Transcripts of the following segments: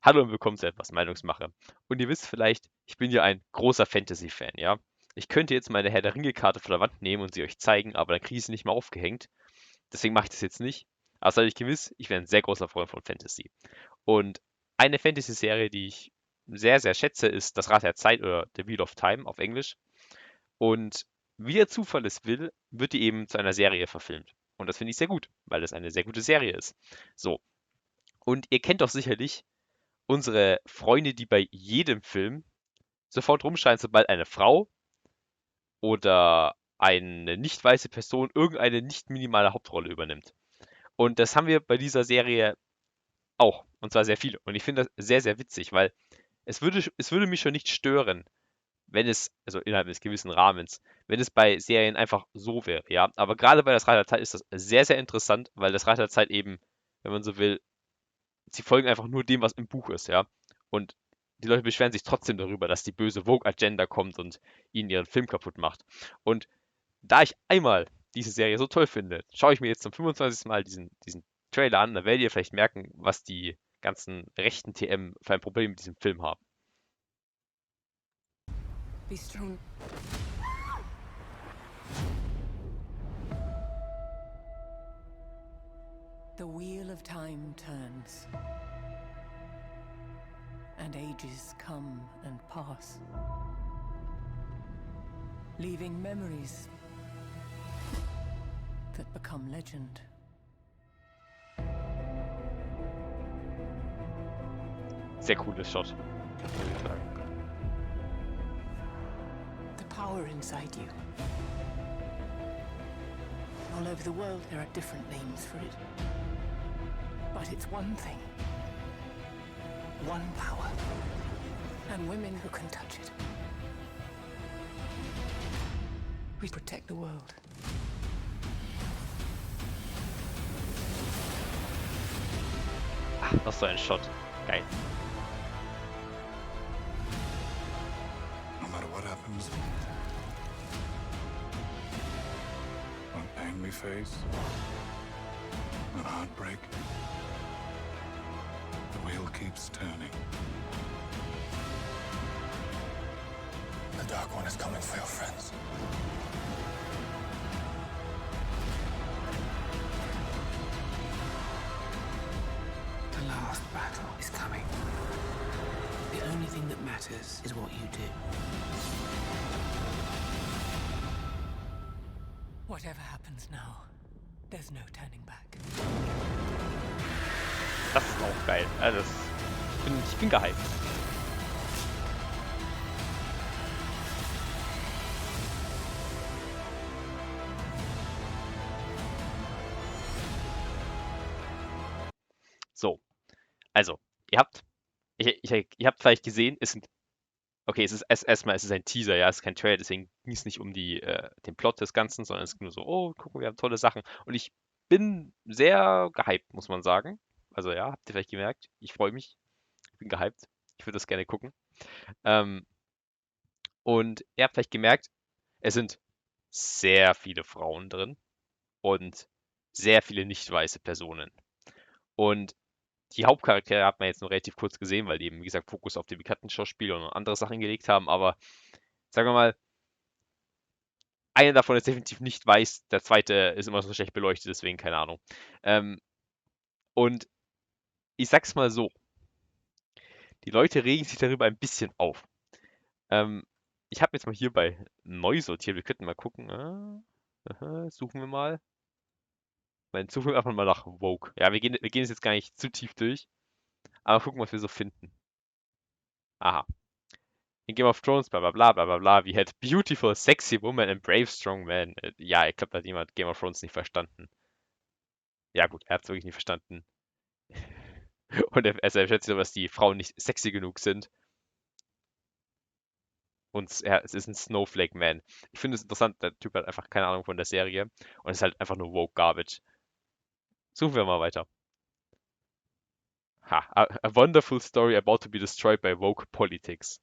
Hallo und willkommen zu etwas Meinungsmache. Und ihr wisst vielleicht, ich bin ja ein großer Fantasy-Fan, ja? Ich könnte jetzt meine Herr der Ringe-Karte von der Wand nehmen und sie euch zeigen, aber dann kriege ich sie nicht mehr aufgehängt. Deswegen mache ich das jetzt nicht. Aber seid euch gewiss, ich bin ein sehr großer Freund von Fantasy. Und eine Fantasy-Serie, die ich sehr, sehr schätze, ist Das Rad der Zeit oder The Wheel of Time auf Englisch. Und wie der Zufall es will, wird die eben zu einer Serie verfilmt. Und das finde ich sehr gut, weil das eine sehr gute Serie ist. So, und ihr kennt doch sicherlich unsere Freunde, die bei jedem Film sofort rumschreien, sobald eine Frau oder eine nicht weiße Person irgendeine nicht minimale Hauptrolle übernimmt. Und das haben wir bei dieser Serie auch. Und zwar sehr viele. Und ich finde das sehr, sehr witzig, weil es würde mich schon nicht stören, wenn es, also innerhalb eines gewissen Rahmens, wenn es bei Serien einfach so wäre, ja. Aber gerade bei das Rad der Zeit ist das sehr, sehr interessant, weil das Rad der Zeit eben, wenn man so will, sie folgen einfach nur dem, was im Buch ist, ja. Und die Leute beschweren sich trotzdem darüber, dass die böse Vogue-Agenda kommt und ihnen ihren Film kaputt macht. Und da ich einmal diese Serie so toll finde, schaue ich mir jetzt zum 25. Mal diesen Trailer an. Da werdet ihr vielleicht merken, was die ganzen rechten TM für ein Problem mit diesem Film haben. Be strong. The wheel of time turns, and ages come and pass, leaving memories that become legend. Sehr cooles Shot, muss ich sagen. The power inside you. All over the world there are different names for it. But it's one thing. One power. And women who can touch it. We protect the world. Ach, was für ein Shot. Geil. No matter what happens, what pain we face, what heartbreak, the wheel keeps turning. The Dark One is coming for your friends. The last battle is coming. The only thing that matters is what you do. Whatever happens now, there's no turning back. Das ist auch geil. Also ich bin gehypt. So, also, ihr habt vielleicht gesehen, okay, es ist ein Teaser, ja, es ist kein Trailer, deswegen ging es nicht um den Plot des Ganzen, sondern es ging nur so, oh, gucken, wir haben tolle Sachen. Und ich bin sehr gehypt, muss man sagen. Also ja, habt ihr vielleicht gemerkt, ich freue mich, ich bin gehypt, ich würde das gerne gucken. Ähm, und ihr habt vielleicht gemerkt, es sind sehr viele Frauen drin und sehr viele nicht weiße Personen. Und die Hauptcharaktere hat man jetzt nur relativ kurz gesehen, weil die eben, wie gesagt, Fokus auf die bekannten Schauspieler und andere Sachen gelegt haben. Aber sagen wir mal, einer davon ist definitiv nicht weiß, der zweite ist immer so schlecht beleuchtet, deswegen keine Ahnung. Ähm, und ich sag's mal so, die Leute regen sich darüber ein bisschen auf. Ähm, ich habe jetzt mal hier bei neu sortiert, wir könnten mal gucken. Aha, suchen wir mal. Suchen wir einfach mal nach Vogue. Ja, wir gehen jetzt gar nicht zu tief durch, aber gucken, was wir so finden. Aha. In Game of Thrones, bla bla bla bla bla bla, we had beautiful, sexy woman and brave, strong man. Ja, ich glaube, da hat jemand Game of Thrones nicht verstanden. Ja gut, er hat es wirklich nicht verstanden. Und er schätzt so, dass die Frauen nicht sexy genug sind. Und es ist ein Snowflake Man. Ich finde es interessant, der Typ hat einfach keine Ahnung von der Serie. Und es ist halt einfach nur woke Garbage. Suchen wir mal weiter. Ha, a wonderful story about to be destroyed by woke politics.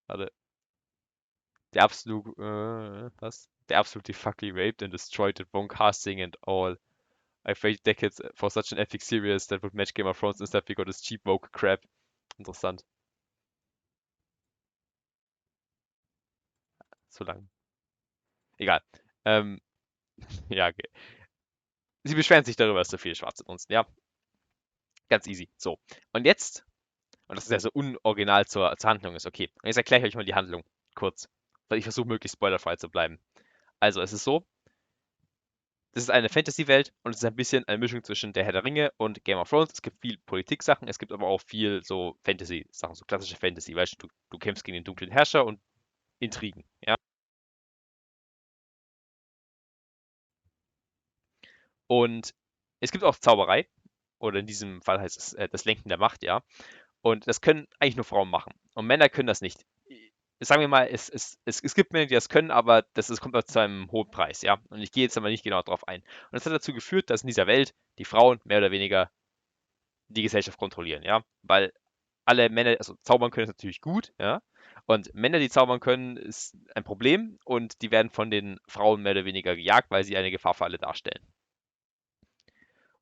Warte. Was? They absolutely fucking raped and destroyed it, wrong casting and all. I've waited decades for such an epic series that would match Game of Thrones instead we got this cheap woke crap. Interessant. Zu lang. Egal. Ähm, ja, okay. Sie beschweren sich darüber, dass so viele Schwarze drin sind. Ja, ganz easy. So. Und jetzt, und das ist ja so unoriginal zur Handlung ist, okay. Und jetzt erkläre ich euch mal die Handlung kurz, weil ich versuche, möglichst spoilerfrei zu bleiben. Also, es ist so, das ist eine Fantasy-Welt und es ist ein bisschen eine Mischung zwischen der Herr der Ringe und Game of Thrones. Es gibt viel Politik-Sachen, es gibt aber auch viel so Fantasy-Sachen, so klassische Fantasy. Weißt du kämpfst gegen den dunklen Herrscher und Intrigen, ja. Und es gibt auch Zauberei, oder in diesem Fall heißt es das Lenken der Macht, ja. Und das können eigentlich nur Frauen machen. Und Männer können das nicht. Sagen wir mal, es gibt Männer, die das können, aber kommt auch zu einem hohen Preis, ja. Und ich gehe jetzt aber nicht genau darauf ein. Und das hat dazu geführt, dass in dieser Welt die Frauen mehr oder weniger die Gesellschaft kontrollieren, ja. Weil alle Männer, also zaubern können ist natürlich gut, ja. Und Männer, die zaubern können, ist ein Problem und die werden von den Frauen mehr oder weniger gejagt, weil sie eine Gefahr für alle darstellen.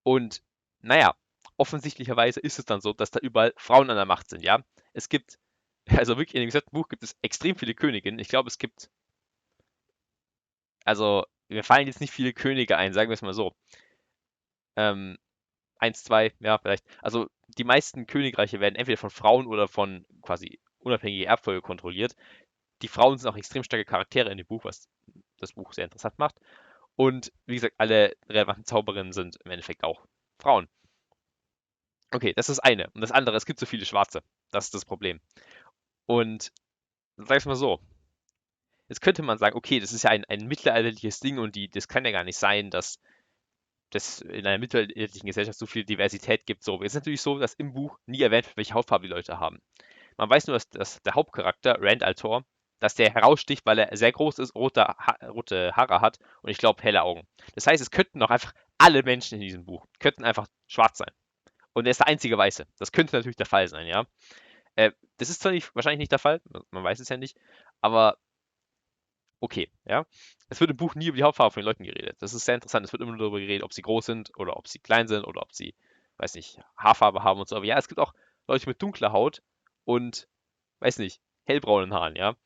Und naja, offensichtlicherweise ist es dann so, dass da überall Frauen an der Macht sind, ja. Es gibt, also wirklich in dem gesamten Buch gibt es extrem viele Königinnen. Ich glaube, es gibt, also mir fallen jetzt nicht viele Könige ein, sagen wir es mal so. Ähm, eins, zwei, ja, vielleicht. Also die meisten Königreiche werden entweder von Frauen oder von quasi unabhängiger Erbfolge kontrolliert. Die Frauen sind auch extrem starke Charaktere in dem Buch, was das Buch sehr interessant macht. Und wie gesagt, alle relevanten Zauberinnen sind im Endeffekt auch Frauen. Okay, das ist das eine. Und das andere, es gibt so viele Schwarze. Das ist das Problem. Und sag ich mal so, jetzt könnte man sagen, okay, das ist ja ein mittelalterliches Ding und das kann ja gar nicht sein, dass es in einer mittelalterlichen Gesellschaft so viel Diversität gibt. So, es ist natürlich so, dass im Buch nie erwähnt wird, welche Hautfarbe die Leute haben. Man weiß nur, dass der Hauptcharakter, Rand Altor, dass der heraussticht, weil er sehr groß ist, rote Haare hat und ich glaube helle Augen. Das heißt, es könnten auch einfach alle Menschen in diesem Buch, könnten einfach schwarz sein. Und er ist der einzige Weiße. Das könnte natürlich der Fall sein, ja. Das ist zwar wahrscheinlich nicht der Fall, man weiß es ja nicht, aber okay, ja. Es wird im Buch nie über die Hautfarbe von den Leuten geredet. Das ist sehr interessant. Es wird immer nur darüber geredet, ob sie groß sind oder ob sie klein sind oder ob sie, weiß nicht, Haarfarbe haben und so. Aber ja, es gibt auch Leute mit dunkler Haut und, weiß nicht, hellbraunen Haaren, ja.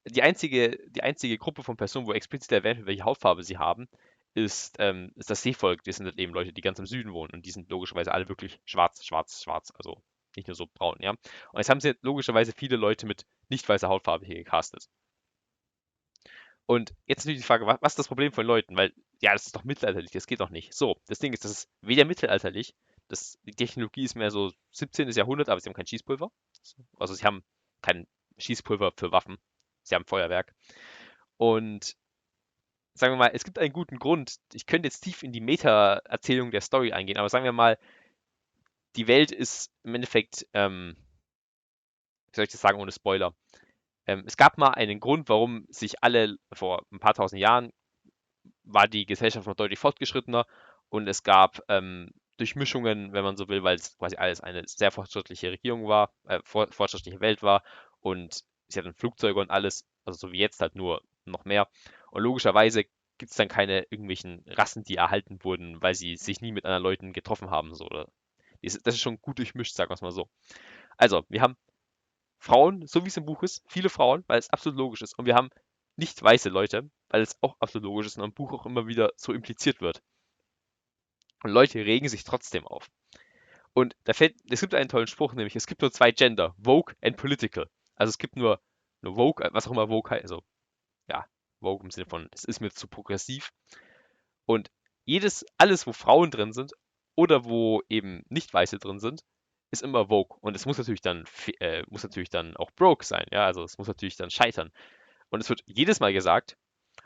Die einzige Gruppe von Personen, wo explizit erwähnt wird, welche Hautfarbe sie haben, ist das Seevolk. Das sind halt eben Leute, die ganz im Süden wohnen und die sind logischerweise alle wirklich schwarz, schwarz, schwarz. Also nicht nur so braun, ja. Und jetzt haben sie logischerweise viele Leute mit nicht weißer Hautfarbe hier gecastet. Und jetzt natürlich die Frage, was ist das Problem von Leuten? Weil, ja, das ist doch mittelalterlich, das geht doch nicht. So, das Ding ist, das ist weder mittelalterlich, die Technologie ist mehr so 17. Jahrhundert, aber sie haben kein Schießpulver. Also sie haben kein Schießpulver für Waffen, sie haben Feuerwerk. Und sagen wir mal, es gibt einen guten Grund. Ich könnte jetzt tief in die Meta-Erzählung der Story eingehen, aber sagen wir mal, die Welt ist im Endeffekt, wie soll ich das sagen ohne Spoiler? Es gab mal einen Grund, warum sich alle vor ein paar tausend Jahren war die Gesellschaft noch deutlich fortgeschrittener und es gab Durchmischungen, wenn man so will, weil es quasi alles eine sehr fortschrittliche Regierung war, fortschrittliche Welt war und sie hatten Flugzeuge und alles, also so wie jetzt halt nur noch mehr. Und logischerweise gibt es dann keine irgendwelchen Rassen, die erhalten wurden, weil sie sich nie mit anderen Leuten getroffen haben. So, oder? Das ist schon gut durchmischt, sagen wir es mal so. Also, wir haben Frauen, so wie es im Buch ist, viele Frauen, weil es absolut logisch ist. Und wir haben nicht weiße Leute, weil es auch absolut logisch ist und im Buch auch immer wieder so impliziert wird. Und Leute regen sich trotzdem auf. Und es gibt einen tollen Spruch, nämlich es gibt nur zwei Gender, Vogue and Political. Also es gibt nur Vogue, was auch immer Vogue heißt, also ja, Vogue im Sinne von, es ist mir zu progressiv. Und alles, wo Frauen drin sind oder wo eben nicht Weiße drin sind, ist immer Vogue. Und es muss natürlich dann auch broke sein, ja, also es muss natürlich dann scheitern. Und es wird jedes Mal gesagt,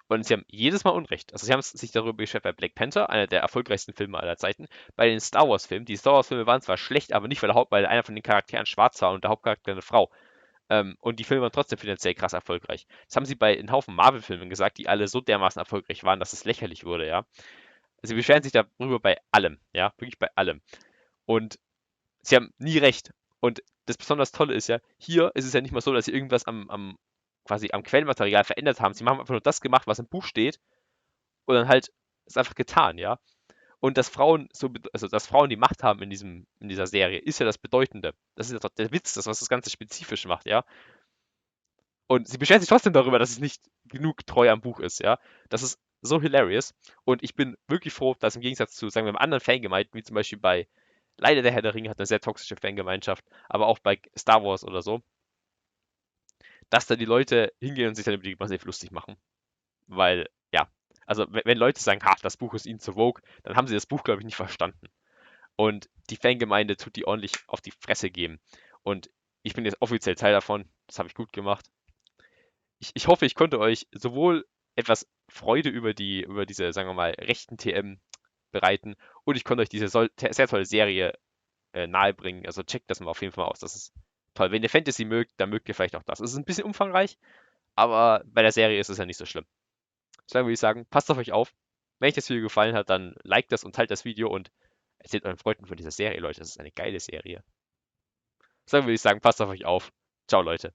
und sie haben jedes Mal Unrecht. Also sie haben sich darüber beschwert bei Black Panther, einer der erfolgreichsten Filme aller Zeiten, bei den Star Wars Filmen. Die Star Wars Filme waren zwar schlecht, aber nicht, weil einer von den Charakteren schwarz war und der Hauptcharakter eine Frau. Und die Filme waren trotzdem finanziell krass erfolgreich. Das haben sie bei einem Haufen Marvel-Filmen gesagt, die alle so dermaßen erfolgreich waren, dass es lächerlich wurde, ja. Sie beschweren sich darüber bei allem, ja, wirklich bei allem. Und sie haben nie recht. Und das besonders Tolle ist ja, hier ist es ja nicht mal so, dass sie irgendwas quasi am Quellenmaterial verändert haben. Sie haben einfach nur das gemacht, was im Buch steht und dann halt ist einfach getan, ja. Und dass Frauen also dass Frauen die Macht haben in dieser Serie, ist ja das Bedeutende. Das ist ja doch der Witz, das, was das Ganze spezifisch macht, ja. Und sie beschwert sich trotzdem darüber, dass es nicht genug treu am Buch ist, ja. Das ist so hilarious. Und ich bin wirklich froh, dass im Gegensatz zu, sagen wir mal, anderen Fangemeinden, wie zum Beispiel bei leider der Herr der Ringe hat eine sehr toxische Fangemeinschaft, aber auch bei Star Wars oder so, dass da die Leute hingehen und sich dann über die massiv lustig machen. Weil, ja, also wenn Leute sagen, ha, das Buch ist ihnen zu woke, dann haben sie das Buch, glaube ich, nicht verstanden. Und die Fangemeinde tut die ordentlich auf die Fresse geben. Und ich bin jetzt offiziell Teil davon. Das habe ich gut gemacht. Ich hoffe, ich konnte euch sowohl etwas Freude über diese, sagen wir mal, rechten TM bereiten und ich konnte euch diese sehr tolle Serie nahebringen. Also checkt das mal auf jeden Fall mal aus. Das ist toll. Wenn ihr Fantasy mögt, dann mögt ihr vielleicht auch das. Es ist ein bisschen umfangreich, aber bei der Serie ist es ja nicht so schlimm. Deswegen würde ich sagen, passt auf euch auf. Wenn euch das Video gefallen hat, dann liked das und teilt das Video und erzählt euren Freunden von dieser Serie, Leute. Das ist eine geile Serie. Deswegen würde ich sagen, passt auf euch auf. Ciao, Leute.